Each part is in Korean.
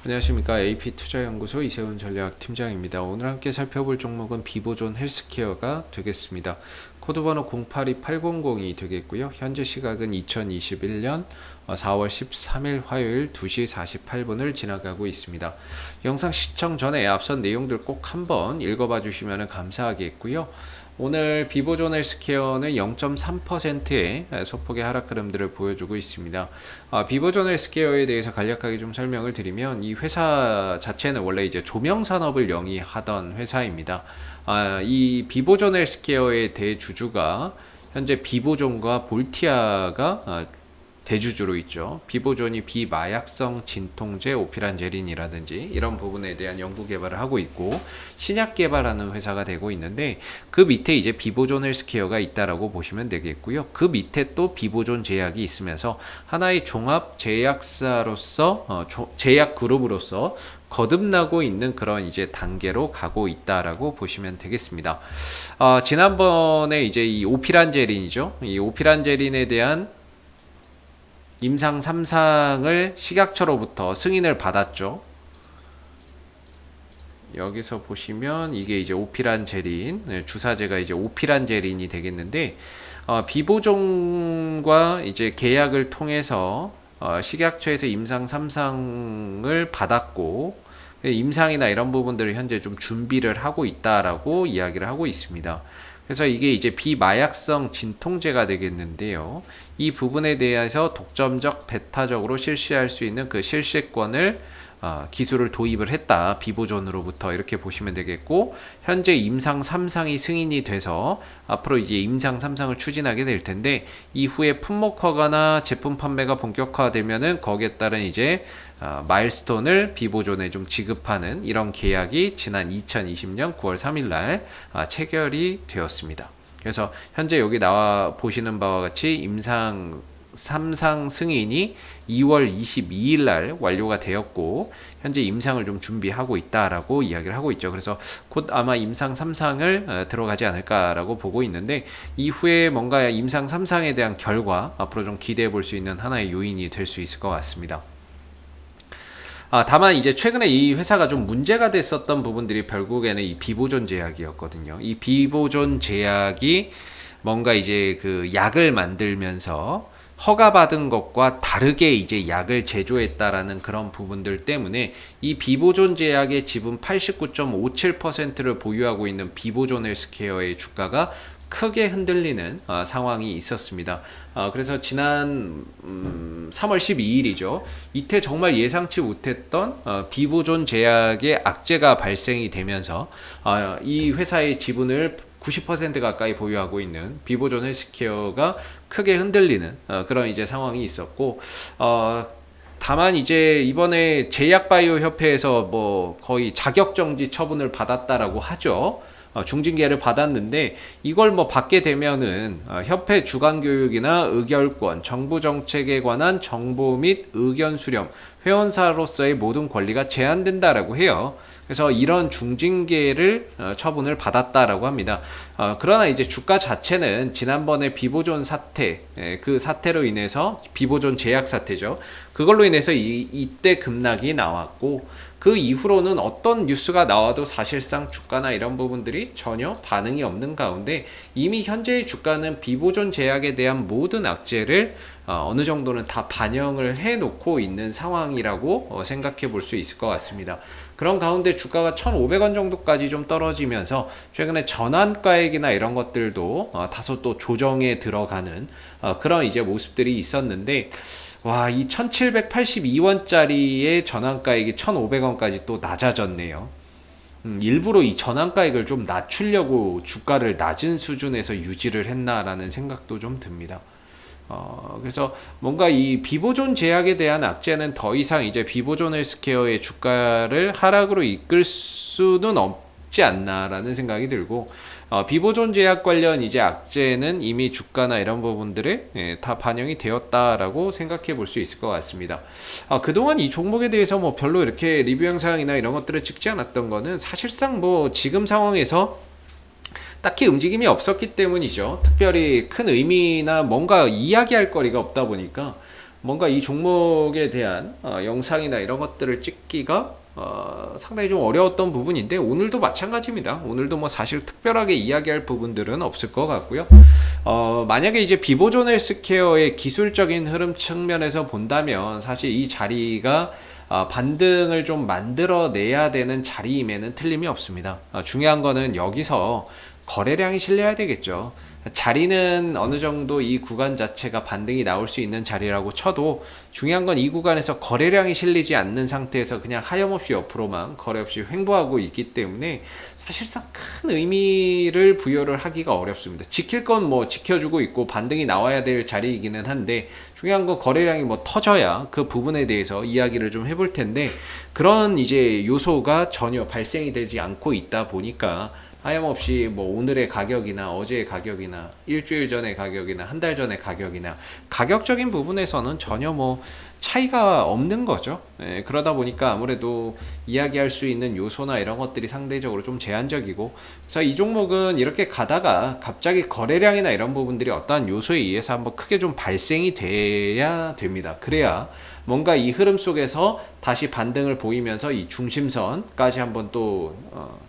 안녕하십니까. AP투자연구소 이세훈 전략팀장입니다. 오늘 함께 살펴볼 종목은 비보존 헬스케어가 되겠습니다. 코드번호 082800이 되겠고요. 현재 시각은 2021년 4월 13일 화요일 2시 48분을 지나가고 있습니다. 영상 시청 전에 앞선 내용들 꼭 한번 읽어봐 주시면 감사하겠고요. 오늘 비보존 헬스케어는 0.3%의 소폭의 하락 흐름들을 보여주고 있습니다. 비보존 헬스케어에 대해서 간략하게 좀 설명을 드리면, 이 회사 자체는 원래 이제 조명 산업을 영위하던 회사입니다. 이 비보존 헬스케어의 대주주가 현재 비보존과 볼티아가 대주주로 있죠. 비보존이 비마약성 진통제 오피란제린이라든지 이런 부분에 대한 연구 개발을 하고 있고, 신약 개발하는 회사가 되고 있는데, 그 밑에 이제 비보존 헬스케어가 있다라고 보시면 되겠고요. 그 밑에 또 비보존 제약이 있으면서 하나의 종합 제약사로서 제약 그룹으로서 거듭나고 있는 그런 이제 단계로 가고 있다라고 보시면 되겠습니다. 지난번에 이제 이 오피란제린이죠. 이 오피란제린에 대한 임상 3상을 식약처로부터 승인을 받았죠. 여기서 보시면 이게 이제 오피란제린, 주사제가 이제 오피란제린이 되겠는데, 비보존과 이제 계약을 통해서 식약처에서 임상 3상을 받았고, 임상이나 이런 부분들을 현재 좀 준비를 하고 있다라고 이야기를 하고 있습니다. 그래서 이게 이제 비마약성 진통제가 되겠는데요. 이 부분에 대해서 독점적 배타적으로 실시할 수 있는 그 실시권을 기술을 도입을 했다. 비보존으로부터 이렇게 보시면 되겠고, 현재 임상 3상이 승인이 돼서 앞으로 이제 임상 3상을 추진하게 될 텐데, 이후에 품목 허가나 제품 판매가 본격화되면은 거기에 따른 이제 마일스톤을 비보존에 좀 지급하는 이런 계약이 지난 2020년 9월 3일 날 체결이 되었습니다. 그래서 현재 여기 나와 보시는 바와 같이 임상 3상 승인이 2월 22일 날 완료가 되었고, 현재 임상을 좀 준비하고 있다라고 이야기를 하고 있죠. 그래서 곧 아마 임상 3상을 들어가지 않을까라고 보고 있는데, 이후에 뭔가 임상 3상에 대한 결과 앞으로 좀 기대해 볼 수 있는 하나의 요인이 될 수 있을 것 같습니다. 다만 이제 최근에 이 회사가 좀 문제가 됐었던 부분들이 결국에는 이 비보존 제약이었거든요. 이 비보존 제약이 뭔가 이제 그 약을 만들면서 허가받은 것과 다르게 이제 약을 제조했다라는 그런 부분들 때문에 이 비보존 제약의 지분 89.57%를 보유하고 있는 비보존 헬스케어의 주가가 크게 흔들리는 상황이 있었습니다. 그래서 지난 3월 12일이죠. 이때 정말 예상치 못했던 비보존 제약의 악재가 발생이 되면서 이 회사의 지분을 90% 가까이 보유하고 있는 비보존 헬스케어가 크게 흔들리는 그런 이제 상황이 있었고, 다만 이제 이번에 제약바이오 협회에서 뭐 거의 자격정지 처분을 받았다라고 하죠. 중징계를 받았는데, 이걸 뭐 받게 되면은 협회 주관 교육이나 의결권, 정부 정책에 관한 정보 및 의견 수렴, 회원사로서의 모든 권리가 제한된다라고 해요. 그래서 이런 중징계를 처분을 받았다라고 합니다. 그러나 이제 주가 자체는 지난번에 비보존 사태, 그 사태로 인해서 비보존 제약 사태죠. 그걸로 인해서 이때 급락이 나왔고, 그 이후로는 어떤 뉴스가 나와도 사실상 주가나 이런 부분들이 전혀 반응이 없는 가운데, 이미 현재의 주가는 비보존 제약에 대한 모든 악재를 어느 정도는 다 반영을 해놓고 있는 상황이라고 생각해 볼 수 있을 것 같습니다. 그런 가운데 주가가 1,500원 정도까지 좀 떨어지면서 최근에 전환가액이나 이런 것들도 다소 또 조정에 들어가는 그런 이제 모습들이 있었는데, 와, 이 1,782원짜리의 전환가액이 1,500원까지 또 낮아졌네요. 일부러 이 전환가액을 좀 낮추려고 주가를 낮은 수준에서 유지를 했나라는 생각도 좀 듭니다. 그래서 뭔가 이 비보존 제약에 대한 악재는 더 이상 이제 비보존 헬스케어의 주가를 하락으로 이끌 수는 없지 않나라는 생각이 들고, 비보존 제약 관련 이제 악재는 이미 주가나 이런 부분들에 다 반영이 되었다라고 생각해 볼 수 있을 것 같습니다. 그동안 이 종목에 대해서 뭐 별로 이렇게 리뷰 영상이나 이런 것들을 찍지 않았던 거는 사실상 뭐 지금 상황에서 딱히 움직임이 없었기 때문이죠. 특별히 큰 의미나 뭔가 이야기할 거리가 없다 보니까 뭔가 이 종목에 대한 영상이나 이런 것들을 찍기가 상당히 좀 어려웠던 부분인데 오늘도 마찬가지입니다. 오늘도 뭐 사실 특별하게 이야기할 부분들은 없을 것 같고요. 만약에 이제 비보존 헬스케어의 기술적인 흐름 측면에서 본다면 사실 이 자리가 반등을 좀 만들어내야 되는 자리임에는 틀림이 없습니다. 중요한 거는 여기서 거래량이 실려야 되겠죠. 자리는 어느 정도 이 구간 자체가 반등이 나올 수 있는 자리라고 쳐도 중요한 건 이 구간에서 거래량이 실리지 않는 상태에서 그냥 하염없이 옆으로만 거래 없이 횡보하고 있기 때문에 사실상 큰 의미를 부여를 하기가 어렵습니다. 지킬 건 뭐 지켜주고 있고 반등이 나와야 될 자리이기는 한데 중요한 건 거래량이 뭐 터져야 그 부분에 대해서 이야기를 좀 해볼 텐데 그런 이제 요소가 전혀 발생이 되지 않고 있다 보니까 하염없이 뭐 오늘의 가격이나 어제의 가격이나 일주일 전의 가격이나 한 달 전의 가격이나 가격적인 부분에서는 전혀 뭐 차이가 없는 거죠. 그러다 보니까 아무래도 이야기할 수 있는 요소나 이런 것들이 상대적으로 좀 제한적이고 그래서 이 종목은 이렇게 가다가 갑자기 거래량이나 이런 부분들이 어떠한 요소에 의해서 한번 크게 좀 발생이 돼야 됩니다. 그래야 뭔가 이 흐름 속에서 다시 반등을 보이면서 이 중심선까지 한번 또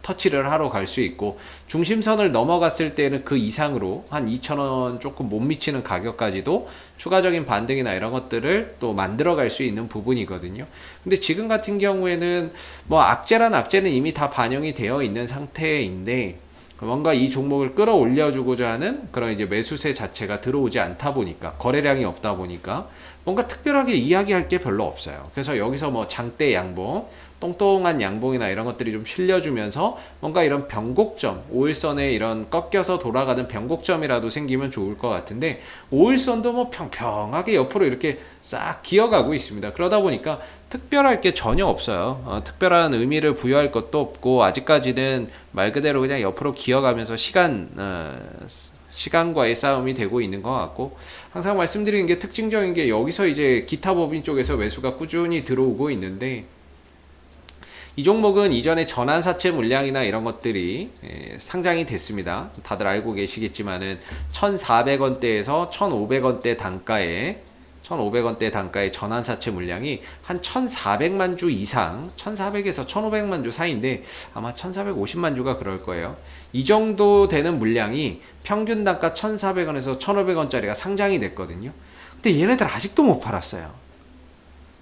터치를 하러 갈 수 있고 중심선을 넘어갔을 때는 그 이상으로 한 2,000원 조금 못 미치는 가격까지도 추가적인 반등이나 이런 것들을 또 만들어 갈 수 있는 부분이거든요. 근데 지금 같은 경우에는 뭐 악재란 악재는 이미 다 반영이 되어 있는 상태인데 뭔가 이 종목을 끌어올려주고자 하는 그런 이제 매수세 자체가 들어오지 않다 보니까 거래량이 없다 보니까 뭔가 특별하게 이야기할 게 별로 없어요. 그래서 여기서 뭐 장대 양봉, 똥똥한 양봉이나 이런 것들이 좀 실려주면서 뭔가 이런 변곡점, 5일선에 이런 꺾여서 돌아가는 변곡점이라도 생기면 좋을 것 같은데 5일선도 뭐 평평하게 옆으로 이렇게 싹 기어가고 있습니다. 그러다 보니까 특별할 게 전혀 없어요. 특별한 의미를 부여할 것도 없고 아직까지는 말 그대로 그냥 옆으로 기어가면서 시간과의 싸움이 되고 있는 것 같고 항상 말씀드리는 게 특징적인 게 여기서 이제 기타 법인 쪽에서 매수가 꾸준히 들어오고 있는데 이 종목은 이전에 전환사채 물량이나 이런 것들이 상장이 됐습니다. 다들 알고 계시겠지만은 1,400원대에서 1,500원대 단가에 1,500원대 단가의 전환사채 물량이 한 1,400만 주 이상 1,400에서 1,500만 주 사이인데 아마 1,450만 주가 그럴 거예요. 이 정도 되는 물량이 평균 단가 1,400원에서 1,500원짜리가 상장이 됐거든요. 근데 얘네들 아직도 못 팔았어요.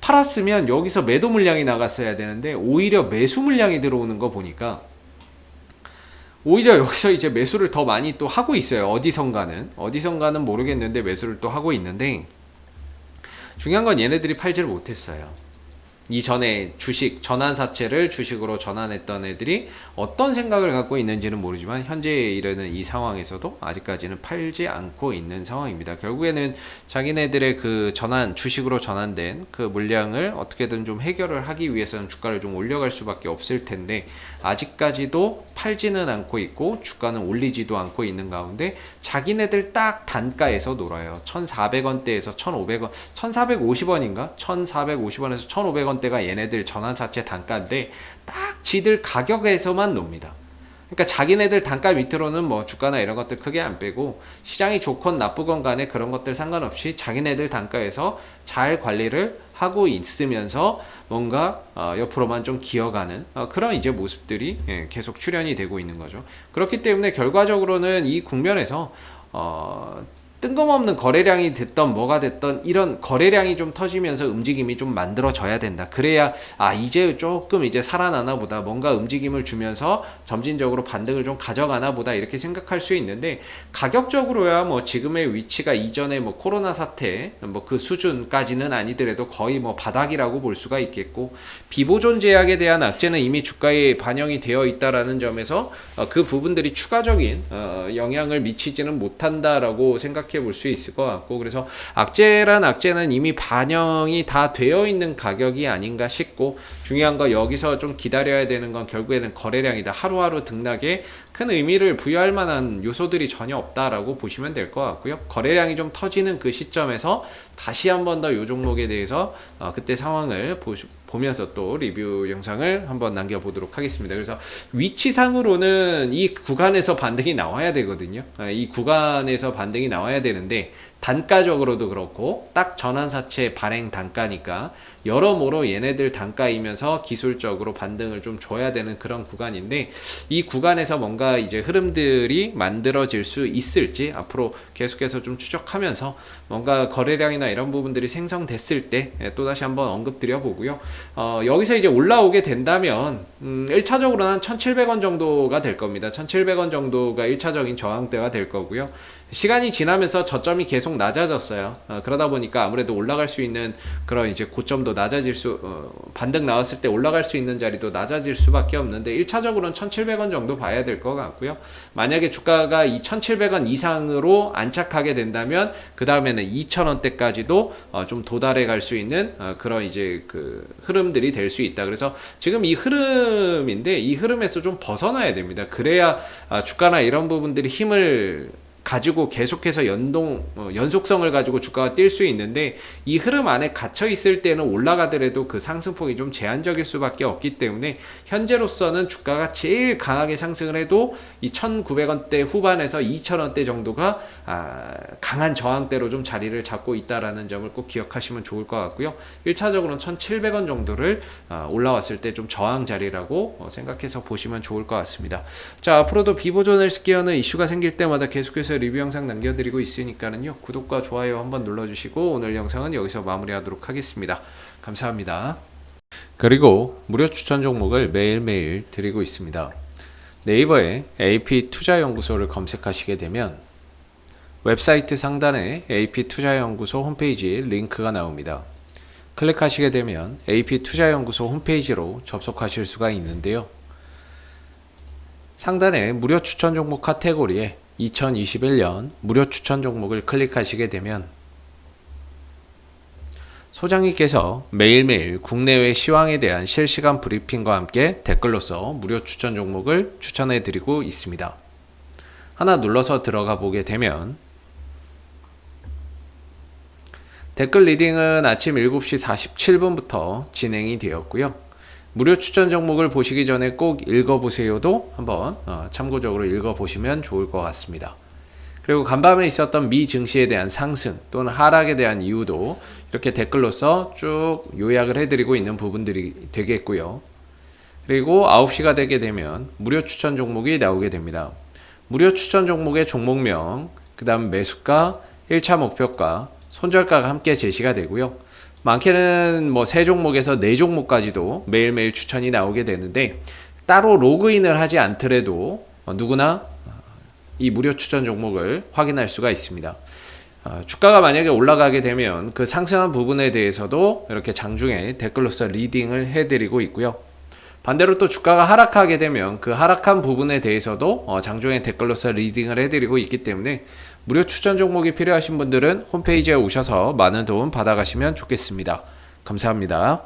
팔았으면 여기서 매도 물량이 나갔어야 되는데 오히려 매수 물량이 들어오는 거 보니까 오히려 여기서 이제 매수를 더 많이 또 하고 있어요. 어디선가는 모르겠는데 매수를 또 하고 있는데 중요한 건 얘네들이 팔지를 못했어요. 이전에 주식 전환사채를 주식으로 전환했던 애들이 어떤 생각을 갖고 있는지는 모르지만 현재에 이르는 이 상황에서도 아직까지는 팔지 않고 있는 상황입니다. 결국에는 자기네들의 그 주식으로 전환된 그 물량을 어떻게든 좀 해결을 하기 위해서는 주가를 좀 올려갈 수밖에 없을 텐데 아직까지도 팔지는 않고 있고 주가는 올리지도 않고 있는 가운데 자기네들 딱 단가에서 놀아요. 1,400원대에서 1,500원, 1,450원인가? 1,450원에서 1,500원대가 얘네들 전환사채 단가인데 딱 지들 가격에서만 놉니다. 그러니까 자기네들 단가 밑으로는 뭐 주가나 이런 것들 크게 안 빼고 시장이 좋건 나쁘건 간에 그런 것들 상관없이 자기네들 단가에서 잘 관리를 하고 있으면서 뭔가 옆으로만 좀 기어가는 그런 이제 모습들이 계속 출현이 되고 있는 거죠. 그렇기 때문에 결과적으로는 이 국면에서 뜬금없는 거래량이 됐던 뭐가 됐던 이런 거래량이 좀 터지면서 움직임이 좀 만들어져야 된다. 그래야 이제 조금 이제 살아나나 보다, 뭔가 움직임을 주면서 점진적으로 반등을 좀 가져가나 보다 이렇게 생각할 수 있는데 가격적으로야 뭐 지금의 위치가 이전에 뭐 코로나 사태 뭐 그 수준까지는 아니더라도 거의 뭐 바닥이라고 볼 수가 있겠고 비보존 제약에 대한 악재는 이미 주가에 반영이 되어 있다라는 점에서 그 부분들이 추가적인 영향을 미치지는 못한다라고 생각해 볼 수 있을 것 같고 그래서 악재는 이미 반영이 다 되어 있는 가격이 아닌가 싶고 중요한 거 여기서 좀 기다려야 되는 건 결국에는 거래량이다. 하루하루 등락에 큰 의미를 부여할 만한 요소들이 전혀 없다라고 보시면 될 것 같고요. 거래량이 좀 터지는 그 시점에서 다시 한 번 더 이 종목에 대해서 그때 상황을 보면서 또 리뷰 영상을 한번 남겨보도록 하겠습니다. 그래서 위치상으로는 이 구간에서 반등이 나와야 되거든요. 이 구간에서 반등이 나와야 되는데 단가적으로도 그렇고 딱 전환사채 발행 단가니까 여러모로 얘네들 단가이면서 기술적으로 반등을 좀 줘야 되는 그런 구간인데, 이 구간에서 뭔가 이제 흐름들이 만들어질 수 있을지 앞으로 계속해서 좀 추적하면서 뭔가 거래량이나 이런 부분들이 생성됐을 때 또다시 한번 언급드려 보고요. 여기서 이제 올라오게 된다면 1차적으로는 1,700원 정도가 될 겁니다. 1,700원 정도가 1차적인 저항대가 될 거고요. 시간이 지나면서 저점이 계속 낮아졌어요. 그러다 보니까 아무래도 올라갈 수 있는 그런 이제 고점도 낮아질 반등 나왔을 때 올라갈 수 있는 자리도 낮아질 수밖에 없는데, 1차적으로는 1,700원 정도 봐야 될 것 같고요. 만약에 주가가 이 1,700원 이상으로 안착하게 된다면 그 다음에는 2,000원대까지도 좀 도달해 갈 수 있는 그런 이제 그 흐름들이 될 수 있다. 그래서 지금 이 흐름인데 이 흐름에서 좀 벗어나야 됩니다. 그래야 주가나 이런 부분들이 힘을 가지고 계속해서 연속성을 가지고 주가가 뛸 수 있는데, 이 흐름 안에 갇혀 있을 때는 올라가더라도 그 상승폭이 좀 제한적일 수밖에 없기 때문에 현재로서는 주가가 제일 강하게 상승을 해도 이 1,900원대 후반에서 2,000원대 정도가 강한 저항대로 좀 자리를 잡고 있다라는 점을 꼭 기억하시면 좋을 것 같고요. 1차적으로는 1,700원 정도를 올라왔을 때 좀 저항 자리라고 생각해서 보시면 좋을 것 같습니다. 자, 앞으로도 비보존을 스키어는 이슈가 생길 때마다 계속해서 리뷰 영상 남겨드리고 있으니까는요, 구독과 좋아요 한번 눌러주시고 오늘 영상은 여기서 마무리하도록 하겠습니다. 감사합니다. 그리고 무료 추천 종목을 매일매일 드리고 있습니다. 네이버에 AP투자연구소를 검색하시게 되면 웹사이트 상단에 AP투자연구소 홈페이지 링크가 나옵니다. 클릭하시게 되면 AP투자연구소 홈페이지로 접속하실 수가 있는데요. 상단에 무료 추천 종목 카테고리에 2021년 무료 추천 종목을 클릭하시게 되면 소장님께서 매일매일 국내외 시황에 대한 실시간 브리핑과 함께 댓글로서 무료 추천 종목을 추천해 드리고 있습니다. 하나 눌러서 들어가 보게 되면 댓글 리딩은 아침 7시 47분부터 진행이 되었고요. 무료 추천 종목을 보시기 전에 꼭 읽어보세요도 한번 참고적으로 읽어보시면 좋을 것 같습니다. 그리고 간밤에 있었던 미 증시에 대한 상승 또는 하락에 대한 이유도 이렇게 댓글로서 쭉 요약을 해드리고 있는 부분들이 되겠고요. 그리고 9시가 되게 되면 무료 추천 종목이 나오게 됩니다. 무료 추천 종목의 종목명, 그 다음 매수가, 1차 목표가, 손절가가 함께 제시가 되고요. 많게는 뭐 3종목에서 4종목까지도 매일매일 추천이 나오게 되는데, 따로 로그인을 하지 않더라도 누구나 이 무료 추천 종목을 확인할 수가 있습니다. 주가가 만약에 올라가게 되면 그 상승한 부분에 대해서도 이렇게 장중에 댓글로서 리딩을 해드리고 있고요. 반대로 또 주가가 하락하게 되면 그 하락한 부분에 대해서도 장중에 댓글로서 리딩을 해드리고 있기 때문에 무료 추천 종목이 필요하신 분들은 홈페이지에 오셔서 많은 도움 받아가시면 좋겠습니다. 감사합니다.